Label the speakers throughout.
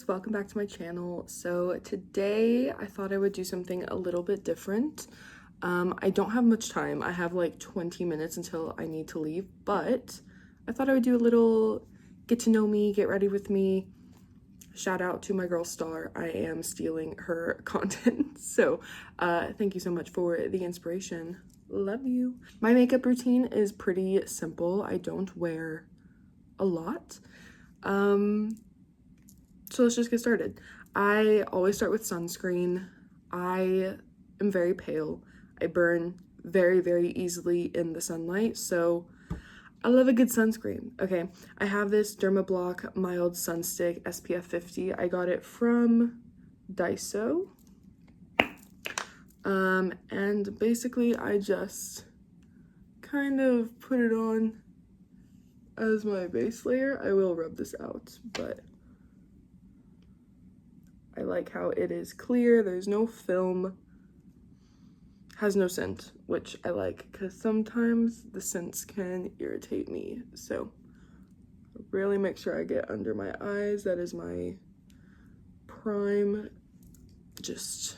Speaker 1: guys, welcome back to my channel. So today I thought I would do something a little bit different. I don't have much time. I have like 20 minutes until I need to leave, but I thought I would do a little get to know me, get ready with me. Shout out to my girl Star. I am stealing her content. So thank you so much for the inspiration. Love you. My makeup routine is pretty simple. I don't wear a lot. So let's just get started. I always start with sunscreen. I am very pale. I burn very, very easily in the sunlight, so I love a good sunscreen. Okay, I have this Dermablock Mild Sun Stick SPF 50. I got it from Daiso. And basically I just kind of put it on as my base layer. I will rub this out, but I like how it is clear. There's no film, has no scent, which I like because sometimes the scents can irritate me. So really make sure I get under my eyes. That is my prime just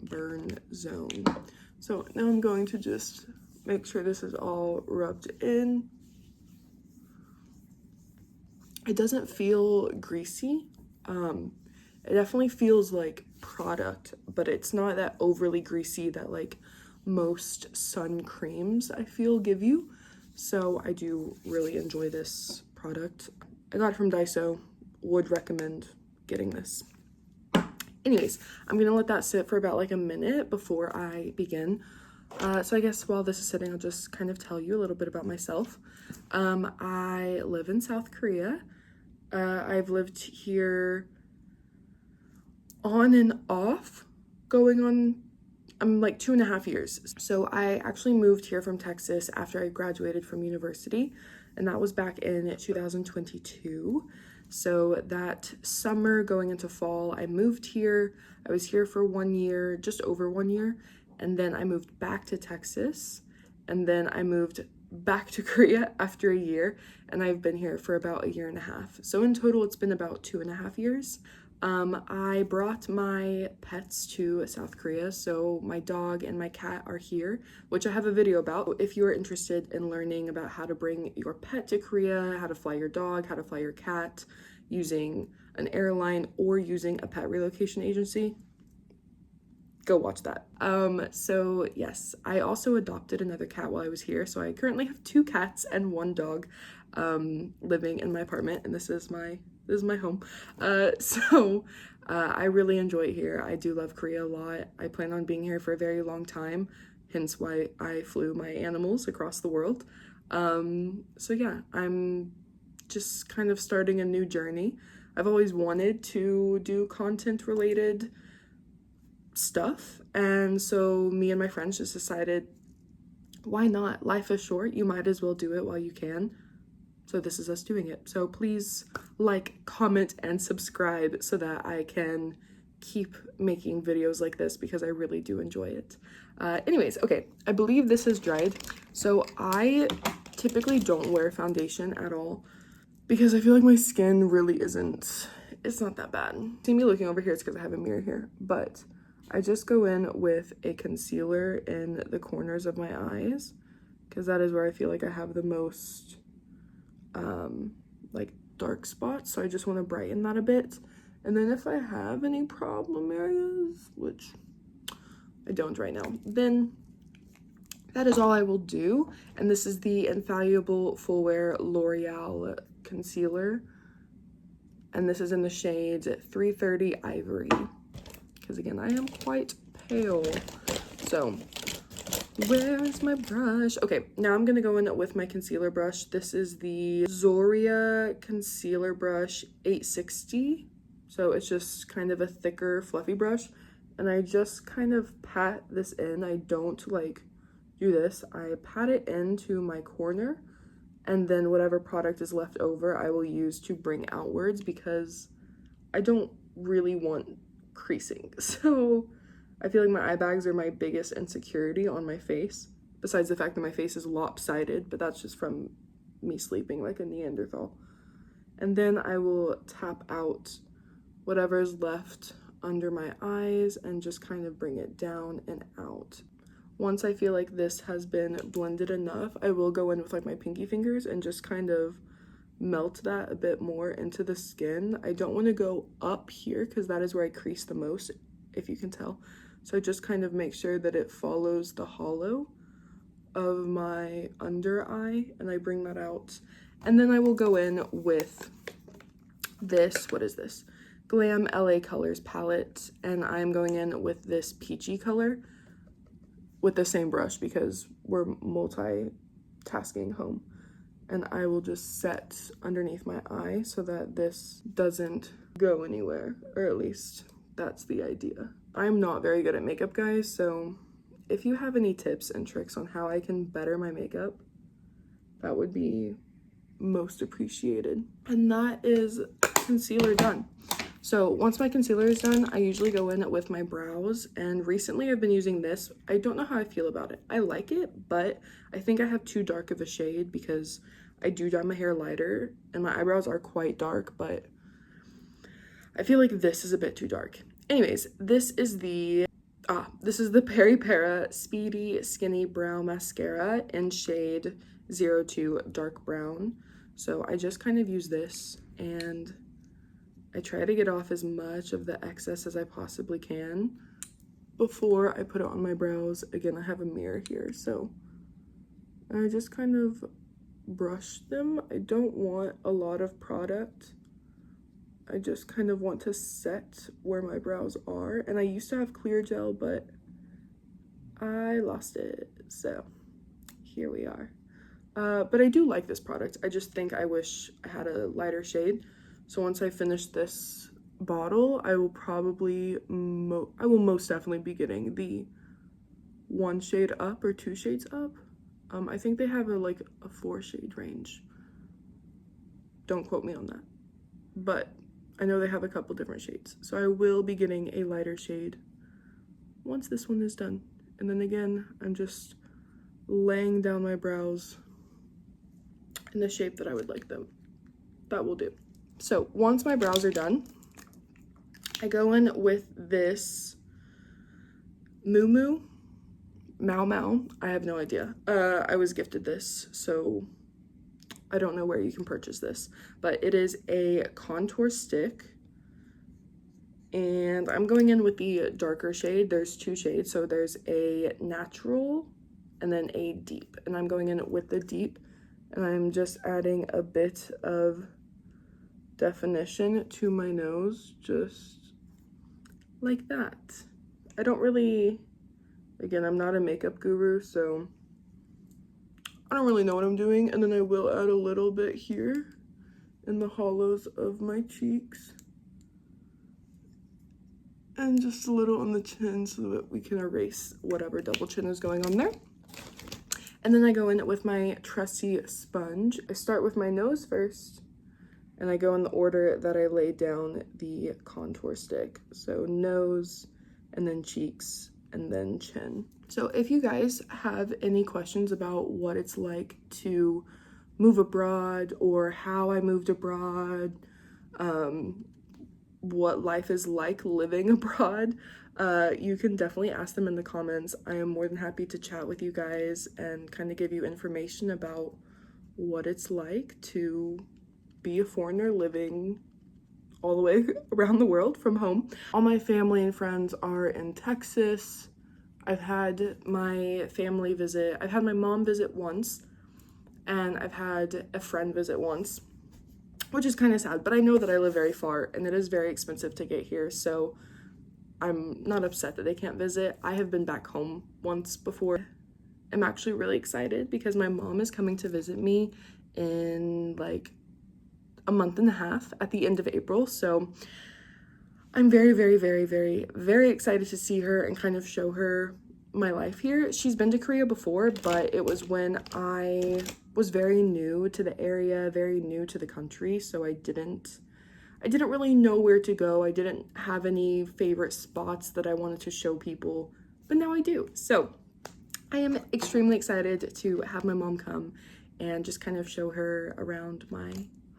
Speaker 1: burn zone. So now I'm going to just make sure this is all rubbed in. It doesn't feel greasy. It definitely feels like product, but it's not that overly greasy that like most sun creams I feel give you. So I do really enjoy this product. I got it from Daiso, would recommend getting this. Anyways, I'm gonna let that sit for about like a minute before I begin. So I guess while this is sitting, I'll just kind of tell you a little bit about myself. I live in South Korea. I've lived here on and off, going on, I'm like 2.5 years. So I actually moved here from Texas after I graduated from university, and that was back in 2022. So that summer going into fall, I moved here. I was here for 1 year, just over 1 year, and then I moved back to Texas, and then I moved back to Korea after a year, and I've been here for about 1.5 years. So in total, it's been about 2.5 years. I brought my pets to South Korea, so my dog and my cat are here, which I have a video about. If you are interested in learning about how to bring your pet to Korea, how to fly your dog, how to fly your cat using an airline or using a pet relocation agency, go watch that. So yes, I also adopted another cat while I was here, so I currently have 2 cats and 1 dog living in my apartment, and this is my home. I really enjoy it here. I do love Korea a lot. I plan on being here for a very long time, hence why I flew my animals across the world. So yeah, I'm just kind of starting a new journey. I've always wanted to do content related stuff, and so me and my friends just decided, why not? Life is short, you might as well do it while you can. So this is us doing it. So please like, comment, and subscribe so that I can keep making videos like this because I really do enjoy it. Anyways, okay, I believe this is dried. So I typically don't wear foundation at all because I feel like my skin really isn't, it's not that bad. See me looking over here, it's because I have a mirror here, but I just go in with a concealer in the corners of my eyes because that is where I feel like I have the most like dark spots, so I just want to brighten that a bit. And then if I have any problem areas, which I don't right now, then that is all I will do. And this is the Infallible Full Wear L'Oreal concealer, and this is in the shade 330 Ivory, because again, I am quite pale. So where is my brush? Okay, now I'm gonna go in with my concealer brush. This is the Zoria Concealer Brush 860. So it's just kind of a thicker, fluffy brush. And I just kind of pat this in. I don't like do this. I pat it into my corner, and then whatever product is left over, I will use to bring outwards because I don't really want creasing. So I feel like my eye bags are my biggest insecurity on my face, besides the fact that my face is lopsided, but that's just from me sleeping like a Neanderthal. And then I will tap out whatever is left under my eyes and just kind of bring it down and out. Once I feel like this has been blended enough, I will go in with like my pinky fingers and just kind of melt that a bit more into the skin. I don't want to go up here because that is where I crease the most, if you can tell. So I just kind of make sure that it follows the hollow of my under eye, and I bring that out. And then I will go in with this, what is this? Glam LA Colors palette, and I'm going in with this peachy color with the same brush because we're multitasking home. And I will just set underneath my eye so that this doesn't go anywhere, or at least that's the idea. I'm not very good at makeup, guys, so if you have any tips and tricks on how I can better my makeup, that would be most appreciated. And that is concealer done. So once my concealer is done, I usually go in with my brows, and recently I've been using this. I don't know how I feel about it. I like it, but I think I have too dark of a shade because I do dye my hair lighter and my eyebrows are quite dark, but I feel like this is a bit too dark. Anyways, this is the Peri Para Speedy Skinny Brow Mascara in shade 02 Dark Brown. So I just kind of use this and I try to get off as much of the excess as I possibly can before I put it on my brows. Again, I have a mirror here, so I just kind of brush them. I don't want a lot of product. I just kind of want to set where my brows are. And I used to have clear gel, but I lost it, so here we are. But I do like this product. I just think I wish I had a lighter shade. So once I finish this bottle, I will probably, I will most definitely be getting the 1 shade up or 2 shades up. I think they have like a 4 shade range. Don't quote me on that. But I know they have a couple different shades. So I will be getting a lighter shade once this one is done. And then again, I'm just laying down my brows in the shape that I would like them. That will do. So once my brows are done, I go in with this Mau Mau. I have no idea. I was gifted this, so I don't know where you can purchase this, but it is a contour stick. And I'm going in with the darker shade. There's 2 shades, so there's a natural and then a deep. And I'm going in with the deep, and I'm just adding a bit of definition to my nose, just like that. I don't really, again, I'm not a makeup guru, so I don't really know what I'm doing. And then I will add a little bit here in the hollows of my cheeks and just a little on the chin so that we can erase whatever double chin is going on there. And then I go in with my trusty sponge. I start with my nose first, and I go in the order that I laid down the contour stick. So nose, and then cheeks, and then chin. So if you guys have any questions about what it's like to move abroad or how I moved abroad, what life is like living abroad, you can definitely ask them in the comments. I am more than happy to chat with you guys and kind of give you information about what it's like to be a foreigner living all the way around the world from home. All my family and friends are in Texas. I've had my family visit. I've had my mom visit once, and I've had a friend visit once, which is kind of sad, but I know that I live very far and it is very expensive to get here, so I'm not upset that they can't visit. I have been back home once before. I'm actually really excited because my mom is coming to visit me in like a month and a half at the end of April, so I'm very, very, very, very, very excited to see her and kind of show her my life here. She's been to Korea before, but it was when I was very new to the area, very new to the country, so I didn't really know where to go. I didn't have any favorite spots that I wanted to show people, but now I do. So I am extremely excited to have my mom come and just kind of show her around my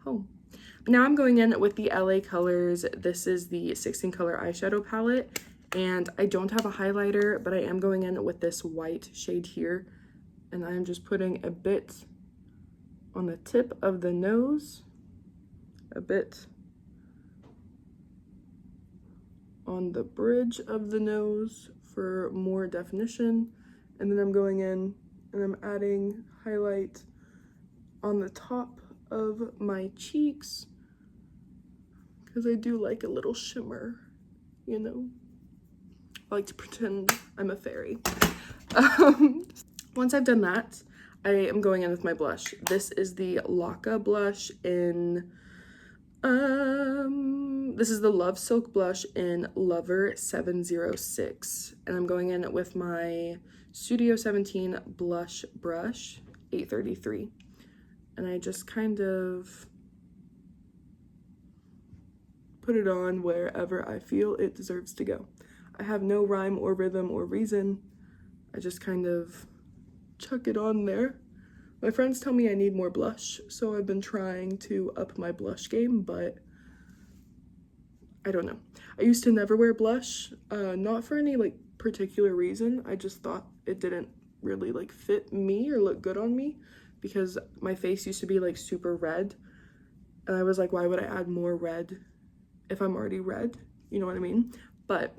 Speaker 1: home. Now I'm going in with the LA Colors. This is the 16 color eyeshadow palette, and I don't have a highlighter, but I am going in with this white shade here, and I'm just putting a bit on the tip of the nose, a bit on the bridge of the nose for more definition, and then I'm going in and I'm adding highlight on the top of my cheeks because I do like a little shimmer, you know. I like to pretend I'm a fairy. Once I've done that, I am going in with my blush. This is the Laka blush in this is the Love Silk blush in Lover 706, and I'm going in with my Studio 17 blush brush 833, and I just kind of put it on wherever I feel it deserves to go. I have no rhyme or rhythm or reason. I just kind of chuck it on there. My friends tell me I need more blush, so I've been trying to up my blush game, but I don't know. I used to never wear blush, not for any like particular reason. I just thought it didn't really like fit me or look good on me because my face used to be like super red, and I was like, why would I add more red if I'm already red? You know what I mean? But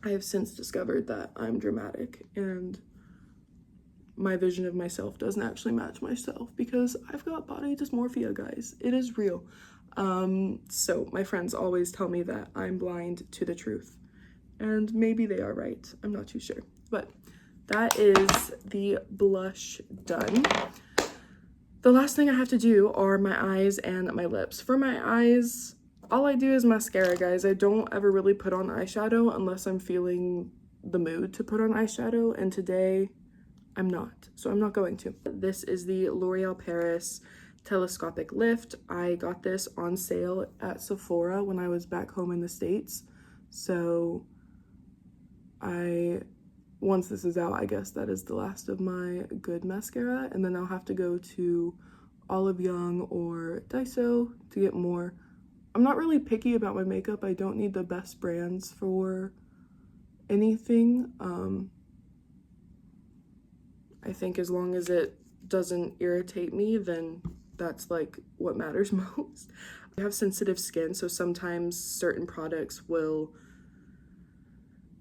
Speaker 1: I have since discovered that I'm dramatic and my vision of myself doesn't actually match myself because I've got body dysmorphia, guys. It is real. So my friends always tell me that I'm blind to the truth, and maybe they are right. I'm not too sure, but that is the blush done. The last thing I have to do are my eyes and my lips. For my eyes, all I do is mascara, guys. I don't ever really put on eyeshadow unless I'm feeling the mood to put on eyeshadow, and today I'm not, so I'm not going to. This is the L'Oreal Paris Telescopic Lift. I got this on sale at Sephora when I was back home in the States, so once this is out, I guess that is the last of my good mascara, and then I'll have to go to Olive Young or Daiso to get more. I'm not really picky about my makeup. I don't need the best brands for anything. I think as long as it doesn't irritate me, then that's like what matters most. I have sensitive skin, so sometimes certain products will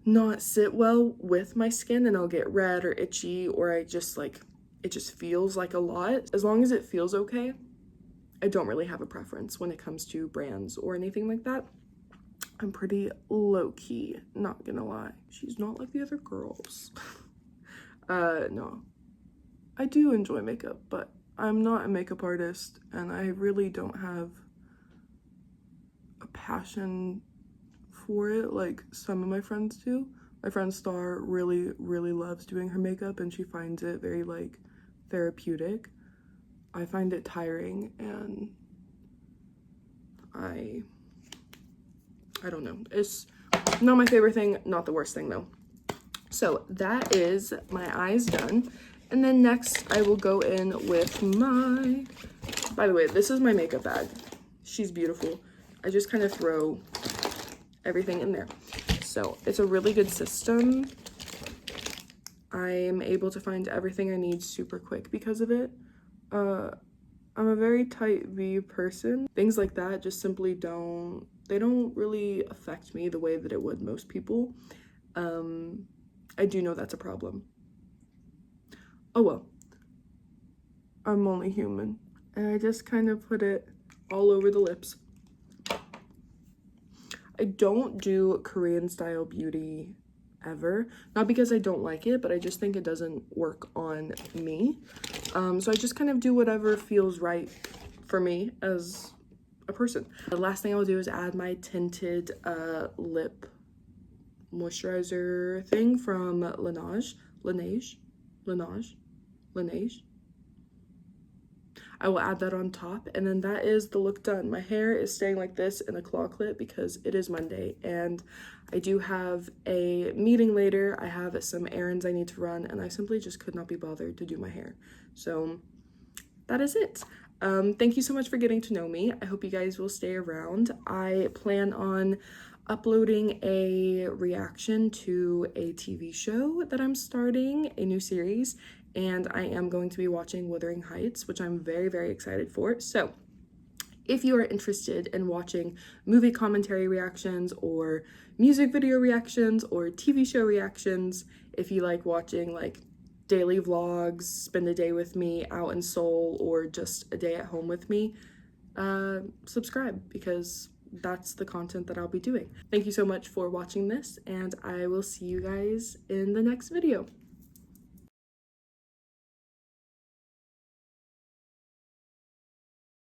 Speaker 1: not sit well with my skin and I'll get red or itchy, or I just like, it just feels like a lot. As long as it feels okay, I don't really have a preference when it comes to brands or anything like that. I'm pretty low-key, not gonna lie. She's not like the other girls. No. I do enjoy makeup, but I'm not a makeup artist, and I really don't have a passion for it like some of my friends do. My friend Star really loves doing her makeup, and she finds it very like therapeutic. I find it tiring, and I don't know. It's not my favorite thing, not the worst thing though. So that is my eyes done. And then next I will go in with my, by the way, this is my makeup bag. She's beautiful. I just kind of throw everything in there. So it's a really good system. I'm able to find everything I need super quick because of it. I'm a very tight V person. Things like that just simply don't really affect me the way that it would most people. I do know that's a problem. Oh well, I'm only human, and I just kind of put it all over the lips. I don't do Korean style beauty ever, not because I don't like it, but I just think it doesn't work on me. So I just kind of do whatever feels right for me as a person. The last thing I'll do is add my tinted lip moisturizer thing from Laneige. I will add that on top, and then that is the look done. My hair is staying like this in a claw clip because it is Monday, and I do have a meeting later. I have some errands I need to run, and I simply just could not be bothered to do my hair. So that is it. Thank you so much for getting to know me. I hope you guys will stay around. I plan on uploading a reaction to a TV show that I'm starting, a new series, and I am going to be watching Wuthering Heights, which I'm very, very excited for. So if you are interested in watching movie commentary reactions or music video reactions or TV show reactions, if you like watching like daily vlogs, spend a day with me out in Seoul, or just a day at home with me, subscribe, because that's the content that I'll be doing. Thank you so much for watching this, and I will see you guys in the next video.